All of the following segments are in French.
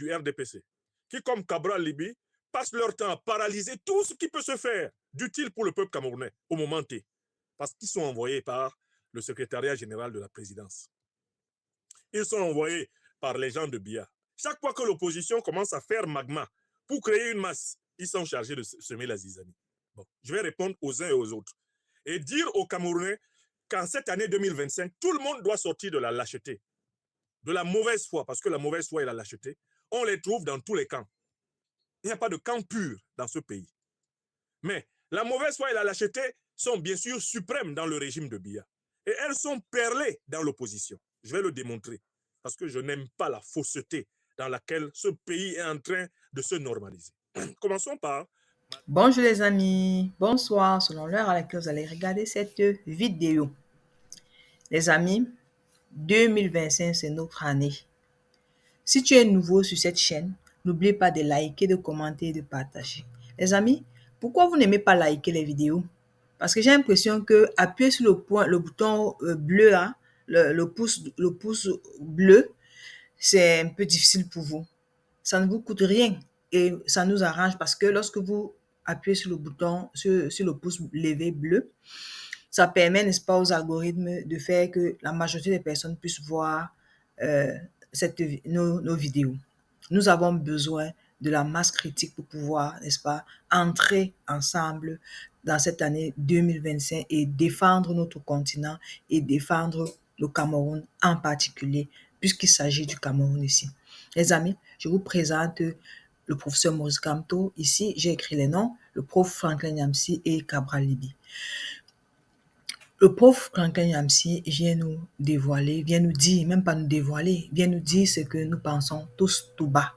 du RDPC, qui, comme Cabral Liby, passent leur temps à paralyser tout ce qui peut se faire d'utile pour le peuple camerounais au moment T, parce qu'ils sont envoyés par le secrétariat général de la présidence. Ils sont envoyés par les gens de BIA. Chaque fois que l'opposition commence à faire magma pour créer une masse, ils sont chargés de semer la zizanie. Bon, je vais répondre aux uns et aux autres et dire aux Camerounais qu'en cette année 2025, tout le monde doit sortir de la lâcheté, de la mauvaise foi, parce que la mauvaise foi et la lâcheté, on les trouve dans tous les camps. Il n'y a pas de camp pur dans ce pays. Mais la mauvaise foi et la lâcheté sont bien sûr suprêmes dans le régime de Biya. Et elles sont perlées dans l'opposition. Je vais le démontrer. Parce que je n'aime pas la fausseté dans laquelle ce pays est en train de se normaliser. Commençons par... Bonjour les amis, bonsoir selon l'heure à laquelle vous allez regarder cette vidéo. Les amis, 2025 c'est notre année. Si tu es nouveau sur cette chaîne, n'oublie pas de liker, de commenter et de partager. Les amis, pourquoi vous n'aimez pas liker les vidéos? Parce que j'ai l'impression que appuyer sur le bouton bleu là, le pouce bleu, c'est un peu difficile pour vous. Ça ne vous coûte rien et ça nous arrange parce que lorsque vous appuyez sur le bouton, sur le pouce levé bleu, ça permet, n'est-ce pas, aux algorithmes de faire que la majorité des personnes puissent voir nos vidéos. Nous avons besoin de la masse critique pour pouvoir, n'est-ce pas, entrer ensemble dans cette année 2025 et défendre notre continent et défendre le Cameroun en particulier, puisqu'il s'agit du Cameroun ici. Les amis, je vous présente le professeur Maurice Kamto. Ici, j'ai écrit les noms, le prof Franklin Nyamsi et Cabral Liby. Le prof Franklin Nyamsi vient nous dévoiler, vient nous dire, même pas nous dévoiler, vient nous dire ce que nous pensons tous tout bas,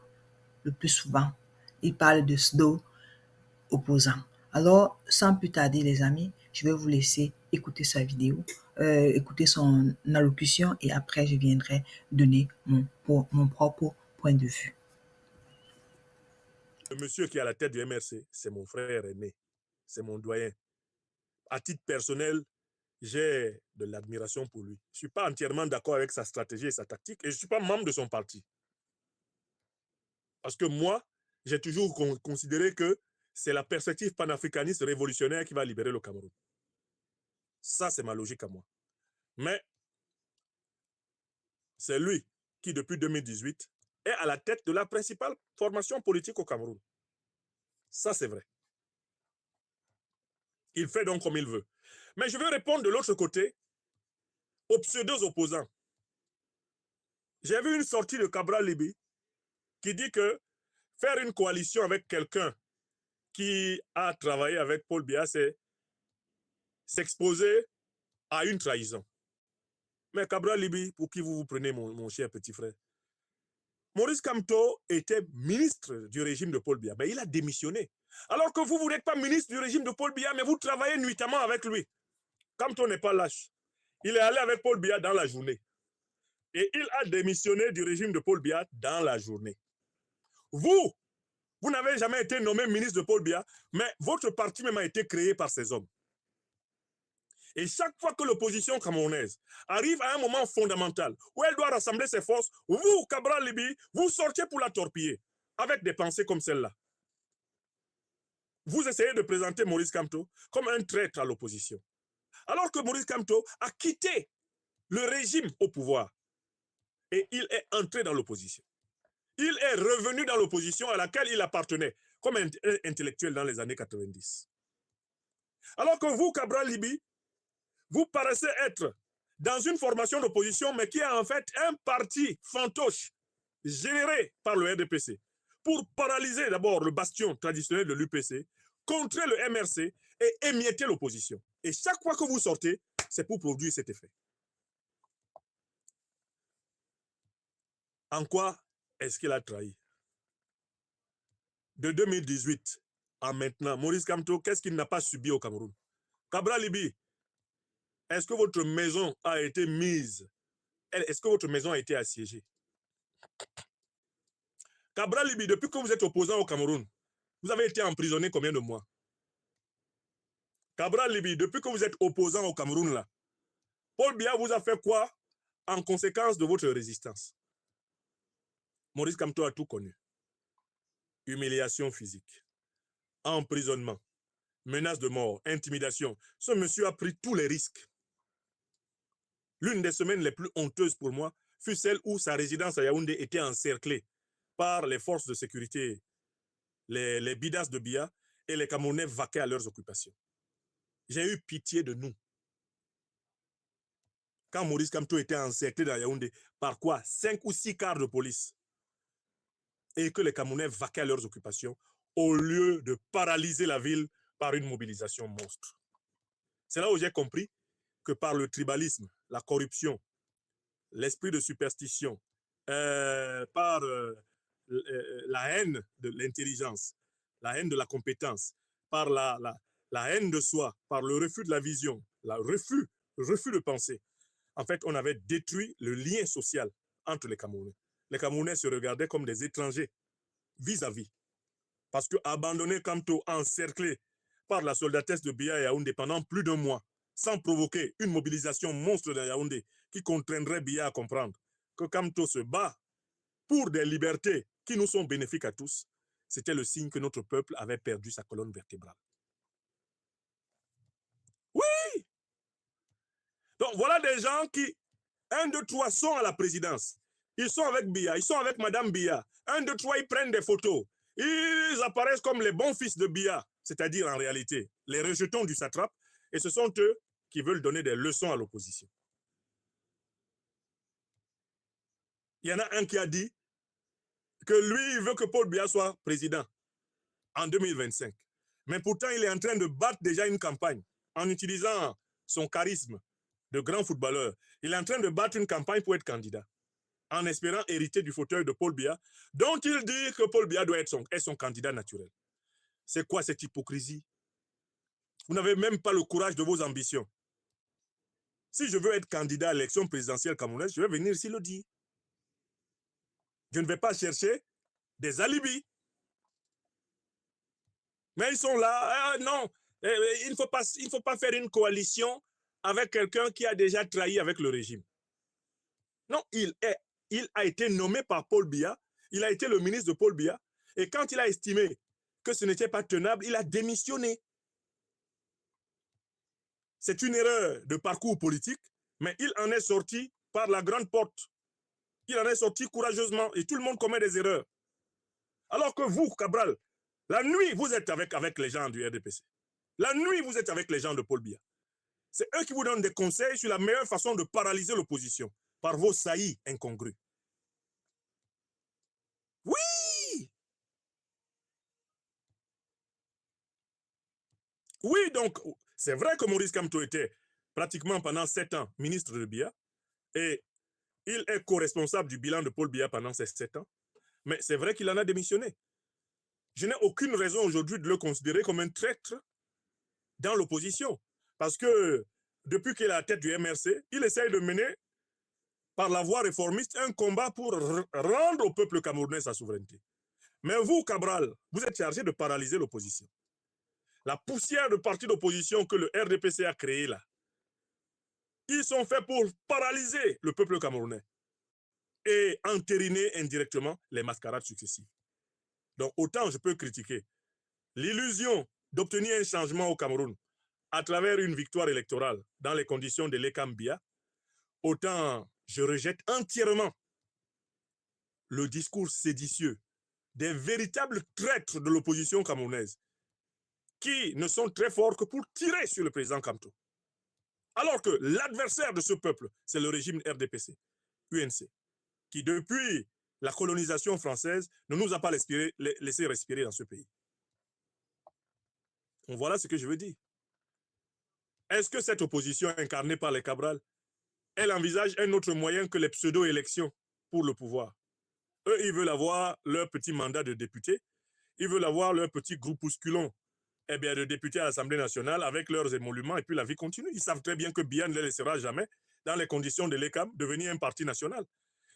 le plus souvent. Il parle de pseudo opposants. Alors, sans plus tarder, les amis, je vais vous laisser écouter sa vidéo, écouter son allocution et après, je viendrai donner mon propre point de vue. Le monsieur qui est à la tête du MRC, c'est mon frère aîné, c'est mon doyen. À titre personnel, j'ai de l'admiration pour lui. Je ne suis pas entièrement d'accord avec sa stratégie et sa tactique et je ne suis pas membre de son parti. Parce que moi, j'ai toujours considéré que c'est la perspective panafricaniste révolutionnaire qui va libérer le Cameroun. Ça, c'est ma logique à moi. Mais c'est lui qui, depuis 2018, est à la tête de la principale formation politique au Cameroun. Ça, c'est vrai. Il fait donc comme il veut. Mais je veux répondre de l'autre côté aux pseudo-opposants. J'ai vu une sortie de Cabral Liby qui dit que faire une coalition avec quelqu'un qui a travaillé avec Paul Biya, c'est s'exposer à une trahison. Mais Cabral Liby, pour qui vous prenez, mon cher petit frère, Maurice Kamto était ministre du régime de Paul Biya, mais il a démissionné. Alors que vous n'êtes pas ministre du régime de Paul Biya, mais vous travaillez nuitamment avec lui. Kamto n'est pas lâche. Il est allé avec Paul Biya dans la journée. Et il a démissionné du régime de Paul Biya dans la journée. Vous n'avez jamais été nommé ministre de Paul Biya, mais votre parti même a été créé par ces hommes. Et chaque fois que l'opposition camerounaise arrive à un moment fondamental où elle doit rassembler ses forces, vous, Cabral Liby, vous sortez pour la torpiller avec des pensées comme celle-là. Vous essayez de présenter Maurice Kamto comme un traître à l'opposition. Alors que Maurice Kamto a quitté le régime au pouvoir et il est entré dans l'opposition. Il est revenu dans l'opposition à laquelle il appartenait comme un intellectuel dans les années 90. Alors que vous, Cabral Liby, vous paraissez être dans une formation d'opposition, mais qui est en fait un parti fantoche généré par le RDPC pour paralyser d'abord le bastion traditionnel de l'UPC, contrer le MRC et émietter l'opposition. Et chaque fois que vous sortez, c'est pour produire cet effet. En quoi est-ce qu'il a trahi? De 2018 à maintenant, Maurice Kamto, qu'est-ce qu'il n'a pas subi au Cameroun? Cabral Liby, est-ce que votre maison a été mise? Est-ce que votre maison a été assiégée? Cabral Liby, depuis que vous êtes opposant au Cameroun, vous avez été emprisonné combien de mois? Cabral Liby, depuis que vous êtes opposant au Cameroun, là, Paul Biya vous a fait quoi en conséquence de votre résistance? Maurice Kamto a tout connu. Humiliation physique, emprisonnement, menace de mort, intimidation. Ce monsieur a pris tous les risques. L'une des semaines les plus honteuses pour moi fut celle où sa résidence à Yaoundé était encerclée par les forces de sécurité, les bidas de Biya, et les Camerounais vaquaient à leurs occupations. J'ai eu pitié de nous. Quand Maurice Kamto était encerclé dans Yaoundé, par quoi 5 ou 6 quarts de police, et que les Camerounais vaquaient à leurs occupations, au lieu de paralyser la ville par une mobilisation monstre. C'est là où j'ai compris que par le tribalisme, la corruption, l'esprit de superstition, par la haine de l'intelligence, la haine de la compétence, par la haine de soi, par le refus de la vision, le refus de penser. En fait, on avait détruit le lien social entre les Camerounais. Les Camerounais se regardaient comme des étrangers vis-à-vis. Parce que abandonner Kamto, encerclé par la soldatesse de Biya et Yaoundé pendant plus d'un mois, sans provoquer une mobilisation monstre de Yaoundé qui contraindrait Biya à comprendre que Kamto se bat pour des libertés qui nous sont bénéfiques à tous, c'était le signe que notre peuple avait perdu sa colonne vertébrale. Oui! Donc voilà des gens qui, 1, 2, 3, sont à la présidence. Ils sont avec Biya, ils sont avec Madame Biya. 1, 2, 3, ils prennent des photos. Ils apparaissent comme les bons fils de Biya, c'est-à-dire en réalité les rejetons du satrape, et ce sont eux qui veulent donner des leçons à l'opposition. Il y en a un qui a dit que lui, il veut que Paul Biya soit président en 2025. Mais pourtant, il est en train de battre déjà une campagne en utilisant son charisme de grand footballeur. Il est en train de battre une campagne pour être candidat, en espérant hériter du fauteuil de Paul Biya, dont il dit que Paul Biya doit être son candidat naturel. C'est quoi cette hypocrisie? Vous n'avez même pas le courage de vos ambitions. Si je veux être candidat à l'élection présidentielle camerounaise, je vais venir ici le dire. Je ne vais pas chercher des alibis. Mais ils sont là. Non, il ne faut pas faire une coalition avec quelqu'un qui a déjà trahi avec le régime. Non, il a été nommé par Paul Biya. Il a été le ministre de Paul Biya. Et quand il a estimé que ce n'était pas tenable, il a démissionné. C'est une erreur de parcours politique, mais il en est sorti par la grande porte. Il en est sorti courageusement et tout le monde commet des erreurs. Alors que vous, Cabral, la nuit, vous êtes avec les gens du RDPC. La nuit, vous êtes avec les gens de Paul Biya. C'est eux qui vous donnent des conseils sur la meilleure façon de paralyser l'opposition par vos saillies incongrus. Oui! Oui, donc, c'est vrai que Maurice Kamto était pratiquement pendant 7 ans ministre de Biya et il est co-responsable du bilan de Paul Biya pendant ces 7 ans, mais c'est vrai qu'il en a démissionné. Je n'ai aucune raison aujourd'hui de le considérer comme un traître dans l'opposition, parce que depuis qu'il est à la tête du MRC, il essaye de mener par la voie réformiste un combat pour rendre au peuple camerounais sa souveraineté. Mais vous, Cabral, vous êtes chargé de paralyser l'opposition. La poussière de partis d'opposition que le RDPC a créé là, ils sont faits pour paralyser le peuple camerounais et entériner indirectement les mascarades successives. Donc autant je peux critiquer l'illusion d'obtenir un changement au Cameroun à travers une victoire électorale dans les conditions de l'ECAM Biya, autant je rejette entièrement le discours séditieux des véritables traîtres de l'opposition camerounaise qui ne sont très forts que pour tirer sur le président Kamto. Alors que l'adversaire de ce peuple, c'est le régime RDPC, UNC, qui depuis la colonisation française ne nous a pas laissé respirer dans ce pays. Donc voilà ce que je veux dire. Est-ce que cette opposition incarnée par les Cabral, elle envisage un autre moyen que les pseudo-élections pour le pouvoir? Eux, ils veulent avoir leur petit mandat de député, ils veulent avoir leur petit groupusculon de députés à l'Assemblée nationale avec leurs émoluments et puis la vie continue. Ils savent très bien que Biya ne les laissera jamais, dans les conditions de l'ECAM, devenir un parti national.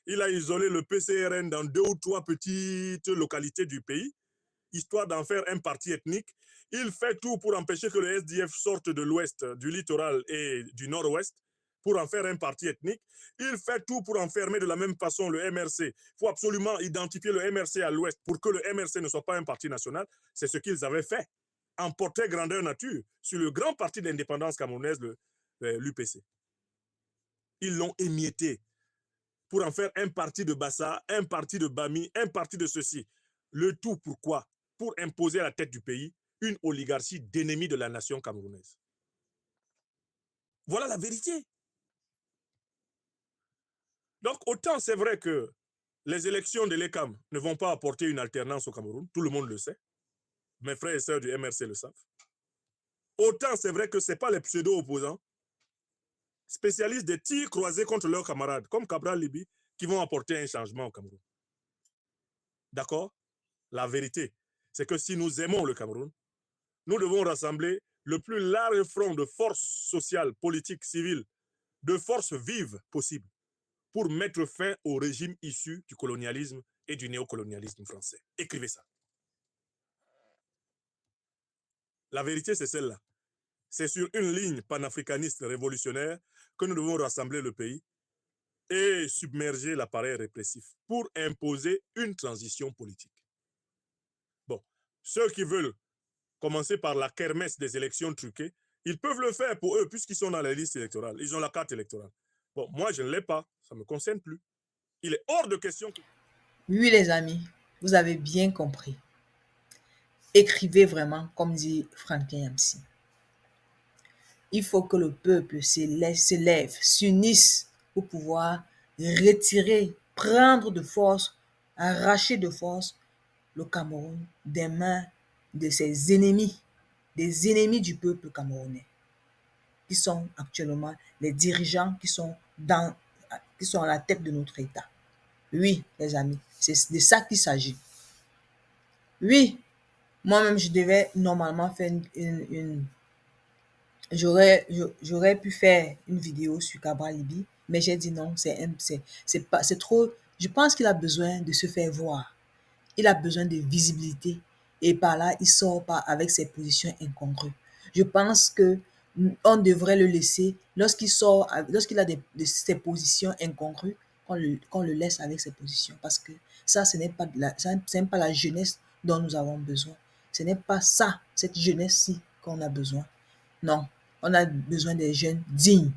Il a isolé le PCRN dans 2 ou 3 petites localités du pays, histoire d'en faire un parti ethnique. Il fait tout pour empêcher que le SDF sorte de l'ouest, du littoral et du nord-ouest, pour en faire un parti ethnique. Il fait tout pour enfermer de la même façon le MRC. Il faut absolument identifier le MRC à l'ouest pour que le MRC ne soit pas un parti national. C'est ce qu'ils avaient fait, en portrait grandeur nature, sur le grand parti d'indépendance camerounaise, l'UPC. Ils l'ont émietté pour en faire un parti de Bassa, un parti de Bami, un parti de ceci. Le tout pourquoi? Pour imposer à la tête du pays une oligarchie d'ennemis de la nation camerounaise. Voilà la vérité. Donc, autant c'est vrai que les élections de l'ECAM ne vont pas apporter une alternance au Cameroun, tout le monde le sait. Mes frères et sœurs du MRC le savent. Autant c'est vrai que ce n'est pas les pseudo-opposants, spécialistes des tirs croisés contre leurs camarades, comme Cabral Libi, qui vont apporter un changement au Cameroun. D'accord? La vérité, c'est que si nous aimons le Cameroun, nous devons rassembler le plus large front de forces sociales, politiques, civiles, de forces vives possibles pour mettre fin au régime issu du colonialisme et du néocolonialisme français. Écrivez ça. La vérité, c'est celle-là. C'est sur une ligne panafricaniste révolutionnaire que nous devons rassembler le pays et submerger l'appareil répressif pour imposer une transition politique. Bon, ceux qui veulent commencer par la kermesse des élections truquées, ils peuvent le faire pour eux puisqu'ils sont dans les listes électorales. Ils ont la carte électorale. Bon, moi, je ne l'ai pas. Ça ne me concerne plus. Il est hors de question que... Oui, les amis, vous avez bien compris. Écrivez vraiment, comme dit Franklin Yamsi. Il faut que le peuple s'élève, s'unisse pour pouvoir retirer, prendre de force, arracher de force le Cameroun des mains de ses ennemis, des ennemis du peuple camerounais, qui sont actuellement les dirigeants qui sont à la tête de notre État. Oui, les amis, c'est de ça qu'il s'agit. Oui, moi-même, je devais normalement faire j'aurais pu faire une vidéo sur Cabral Libi, mais j'ai dit non, c'est trop. Je pense qu'il a besoin de se faire voir. Il a besoin de visibilité et par là, il sort pas avec ses positions incongrues. Je pense que on devrait le laisser lorsqu'il a ses positions incongrues, qu'on le laisse avec ses positions parce que ça, ce n'est pas la jeunesse dont nous avons besoin. Ce n'est pas ça, cette jeunesse-ci qu'on a besoin. Non, on a besoin des jeunes dignes,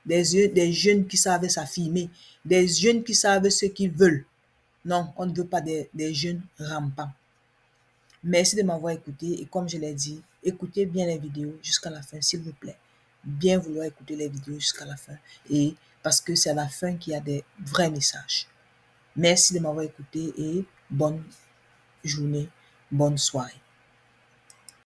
des jeunes qui savent s'affirmer, des jeunes qui savent ce qu'ils veulent. Non, on ne veut pas des jeunes rampants. Merci de m'avoir écouté et comme je l'ai dit, écoutez bien les vidéos jusqu'à la fin, s'il vous plaît. Bien vouloir écouter les vidéos jusqu'à la fin et parce que c'est à la fin qu'il y a des vrais messages. Merci de m'avoir écouté et bonne journée, bonne soirée.